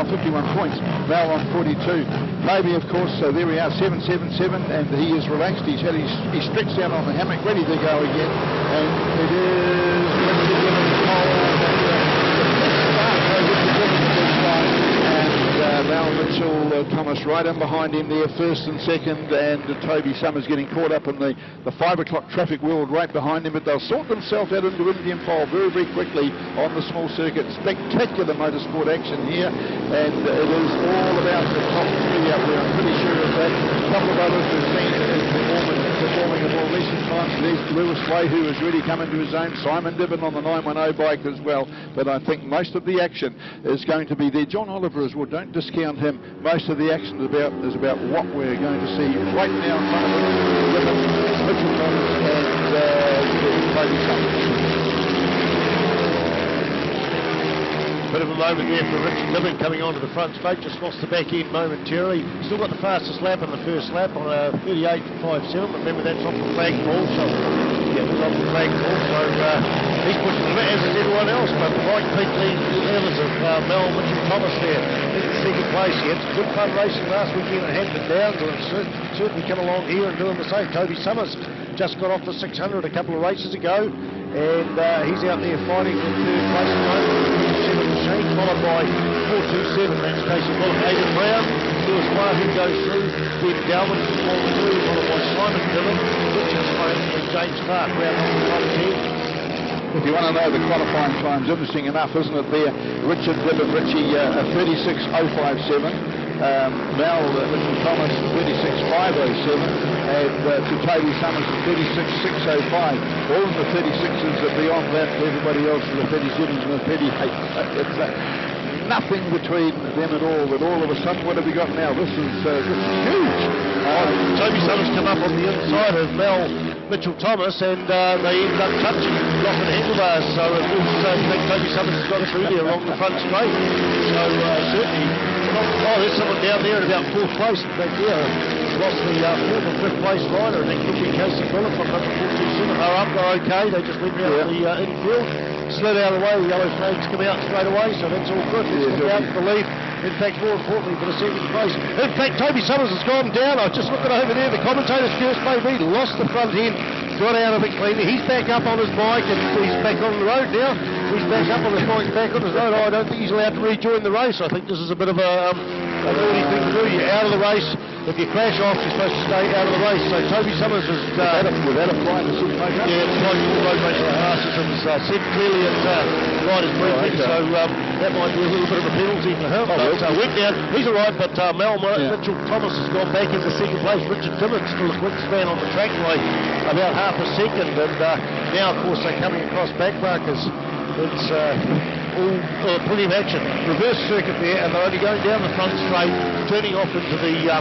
51 points. Mel on 42. Toby, of course, so there we are, 777, and he is relaxed. He's stretched out on the hammock, ready to go again. And it is Val Mitchell Thomas right in behind him there, first and second, and Toby Summers getting caught up in the 5 o'clock traffic world right behind him, but they'll sort themselves out into Indian Pole very, very quickly on the small circuit. Spectacular motorsport action here, and it is all about the top three up there, I'm pretty sure of that. A couple of others we've seen performing of more recent times. There's Lewis Way, who has really come into his own. Simon Dibbon on the 910 bike as well, but I think most of the action is going to be there. John Oliver as well, don't discount him. Most of the action is about what we're going to see right now in front of us. Mitchell Thomas and Toby Summers. Bit of a moment there for Richard Dibbon coming onto the front straight, just lost the back end momentarily. Still got the fastest lap in the first lap on a 38.57. Remember, that's off the flag ball, so yeah, it was off the flag ball, so he's pushing a bit, as is everyone else, but right peak lead leaders of Mel Mitchell Thomas there in second place. He had some good fun racing last weekend at Hampton Downs, and certainly come along here and doing the same. Toby Summers just got off the 600 a couple of races ago, and he's out there fighting for third place at the moment. Machine, followed by 427, that's Casey Bullock, Aidan Brown, Lewis Wahoo goes through, Ben Dalman falls through, followed by Simon Dillon, Richard Sloan, and James Clark round on the top 10. If you want to know the qualifying times, interesting enough, isn't it there? Richard Dibbon, Richie, 36.057. Mel Mitchell Thomas 36.507, and to Toby Summers 36.605. All of the 36s are beyond that. Everybody else is the 37s and the 38. It's nothing between them at all. But all of a sudden, what have we got now? This is huge. Toby Summers come up on the inside of Mel Mitchell Thomas, and they ended up touching lock and handlebars. So it was Toby Summers has got it through there along the front straight. So certainly. Oh, there's someone down there at about 4th place. Back there, lost the 4th or 5th place rider, and that could be Casey Bullock from number 427. They're up, they're okay. They just went round the infield, slid out of the way. The yellow flags come out straight away, so that's all good. Let's look out for the lead. In fact, more importantly, for the second place. In fact, Toby Summers has gone down. I was just looking over there. The commentator's first baby lost the front end, got out of it cleanly. He's back up on his bike, and he's back on the road now. He's back up on his bike, back on his road. Oh, I don't think he's allowed to rejoin the race. I think this is a bit of a naughty thing to do. You're out of the race. If you crash off, you're supposed to stay out of the race. So Toby Summers is... without a flight to SuzukiSeries? Yeah, it's like full road racing passes, and said clearly at rider's briefing, so that might be a little bit of a penalty for him. Went down. He's all right, but Mel Mitchell Thomas has gone back into second place. Richard Dimmon still a quick span on the track by about half a second, and now, of course, they're coming across back markers. It's all plenty of action. Reverse circuit there, and they're only going down the front straight, turning off into the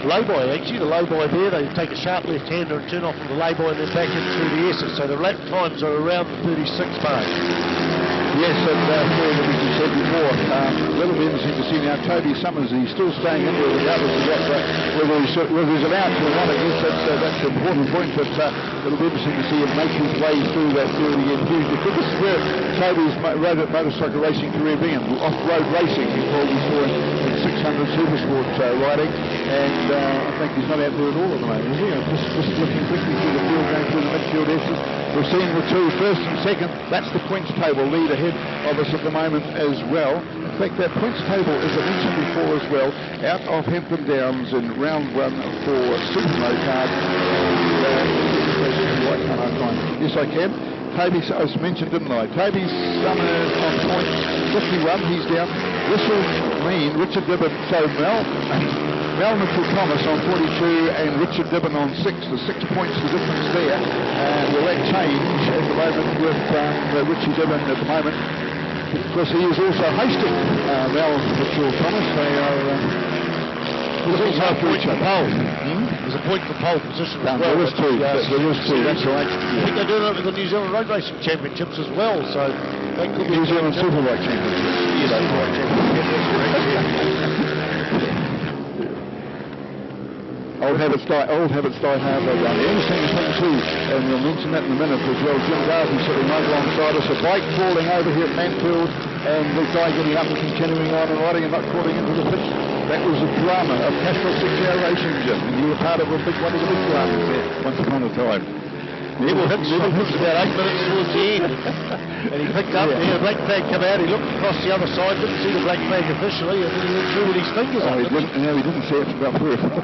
lay-by. Actually, the lay-by there, they take a sharp left-hander and turn off into the lay-by and then back in through the Essex. So the lap times are around the 36 mark. Yes, and as you said before, it'll be interesting to see now. Toby Summers, he's still staying in there with the others. Whether he's allowed to or not, I guess that's an important point, but it'll be interesting to see him make his way through that field again. Because this is where Toby's motorcycle racing career began, off-road racing, before we saw him in 600 Supersport riding, and I think he's not out there at all at the moment, is he? Just looking quickly through the field, going through the midfield S's. We're seeing the two, first and second. That's the points table lead ahead of us at the moment as well. In fact, that points table, as I mentioned before as well, out of Hampton Downs in round 1 for SuperMotor. Yes, I can. Toby, I mentioned, didn't I? Toby Summers on point 51, he's down. This will mean Richard Dibbon, so Mel Mitchell Thomas on 42 and Richard Dibbon on 6. The 6 points, the difference there. Will that change at the moment with Richie Dibbon at the moment? Because he is also hosting Mel Mitchell Thomas. They are... There's also a point for pole. There's a point for pole position as well. There is two. That's right. I think they're doing it with the New Zealand Road Racing Championships as well. So that could be New Zealand Superbike Championships. Yes, Superbike Championships. Old habits die hard, though. The interesting thing too, and we'll mention that in a minute as well, Jim Garvey sitting right alongside us, a bike falling over here at Manfield. and the guy getting up and continuing on and riding and not crawling into the pitch. That was a drama of Castrol 6-hour racing, Jim, and you were part of one of the big dramas there once upon a time. Neville Hicks was about 8 minutes towards the end, and he picked up the black flag come out. He looked across the other side, didn't see the black flag officially, and then he went through with his fingers on it. He didn't see it for about 3 or 4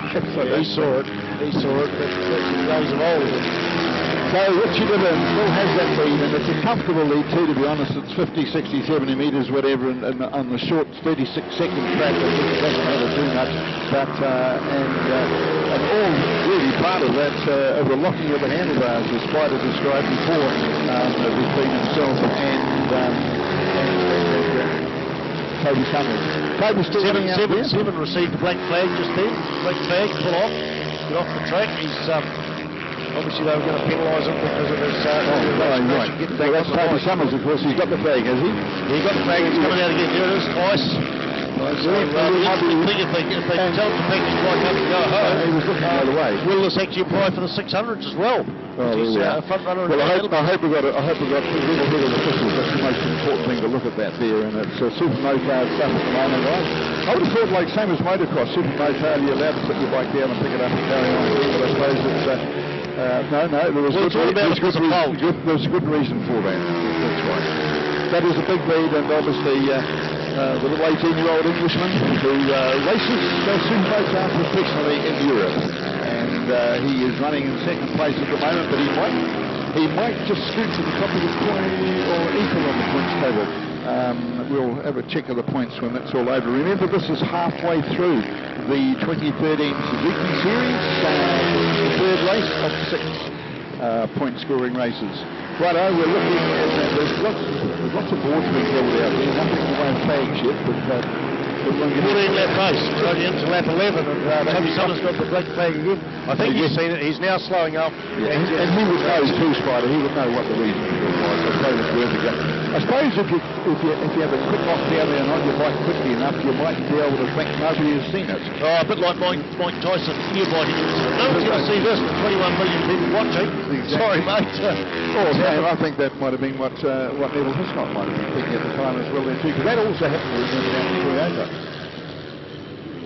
He saw it. That's in the days of old. So Richie Dibben still has that lead, and it's a comfortable lead too, to be honest. It's 50, 60, 70 metres, whatever, and on the short 36-second track. It doesn't matter too much, but and all really part of that of the locking of the handlebars, as Spider described before, between himself and Toby Summers. Toby's still running out there. Seven received the black flag just then. Black flag, pull off, get off the track. He's obviously they were going to penalise him because of his right. Well, that's Toby Summers, of course. He's got the flag, has he? He got the flag. He's coming out again. There it is, twice. So, if they tell him to take his bike up and go home, he was looking the other way. Will this actually apply for the 600s as well? He's front runner. Well, I hope we got a little bit of officials. That's the most important thing to look at that there, and it's super motard stuff at the moment, right? I would have thought, like same as motocross, super motard, you're allowed to put your bike down and pick it up and carry on. But I suppose it's no. There was a good reason for that. That's right. That is a big lead, and obviously. The little 18-year-old Englishman who races supermotard professionally in Europe, and he is running in second place at the moment, but he might just scoot to the top of the point or equal on the points table. We'll have a check of the points when that's all over. Remember, this is halfway through the 2013 SuzukiSeries, the third race of 6 point-scoring races. Righto, we're looking at there's lots of boards being held out there, nothing in the way of flags yet, but we're going to get 14-lap race, going into lap 11, and Toby Summers got the black flag again. I think you've seen it, he's now slowing up. Yeah, and he would know too, Spider, he would know what the reason for it was. I suppose it's worth a go. I suppose if you have a quick off down there and on your bike quickly enough, you might be able to think nobody has seen it. Oh, a bit like Mike Tyson, ear biting. No one's going to see this, 21 million people watching. Exactly. Sorry, mate. I think that might have been what Neville Hiscott might have been thinking at the time as well then too, because that also happened to him down in Toyota.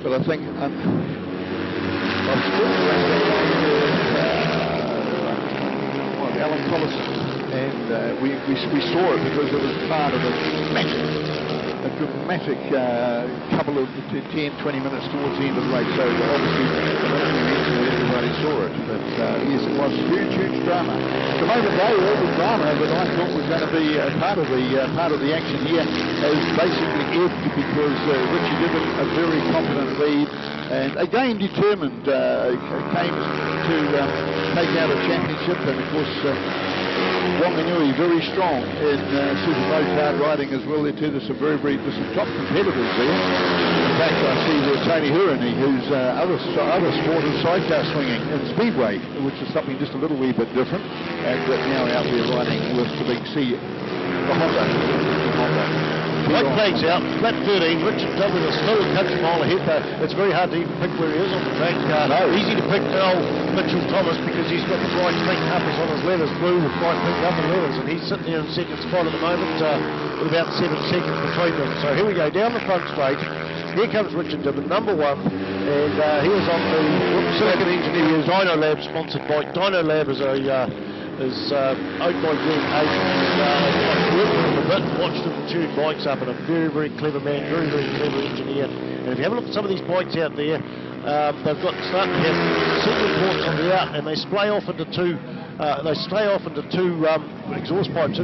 But I think I'm still Alan Collison, and we saw it because it was part of a dramatic couple of 10-20 minutes towards the end of the race, so obviously everybody saw it, but yes, it was huge drama. The moment they all the drama that I thought was going to be part of the action here is basically ebbed because Richie Dibben, a very confident lead, and again determined, came to take out a championship, and of course Wanganui very strong in super motard riding as well there too. There's some there's some top competitors there. In fact, I see there's Tony Hurany, who's other sport is sidecar swinging in speedway, which is something just a little wee bit different, and now out there riding with the big C, the Honda. Black flag's out, lap 13, Richard Dibben is still a country mile ahead, but it's very hard to even pick where he is on the track. Easy to pick Mitchell Thomas because he's got the bright pink uppers on his leathers, blue with bright pink upper leathers, and he's sitting there in second spot at the moment with about 7 seconds between them. So here we go, down the front straight. Here comes Richard Dibben, number 1, and he is on the Silicon Engineers Dyno Lab sponsored bike. Dyno Lab is owned by Greg Hayden. I've worked with him a bit, watched him tune bikes up, and a very clever man, very clever engineer. And if you have a look at some of these bikes out there, they've got starting to have single ports on the out, and they splay off into two exhaust pipes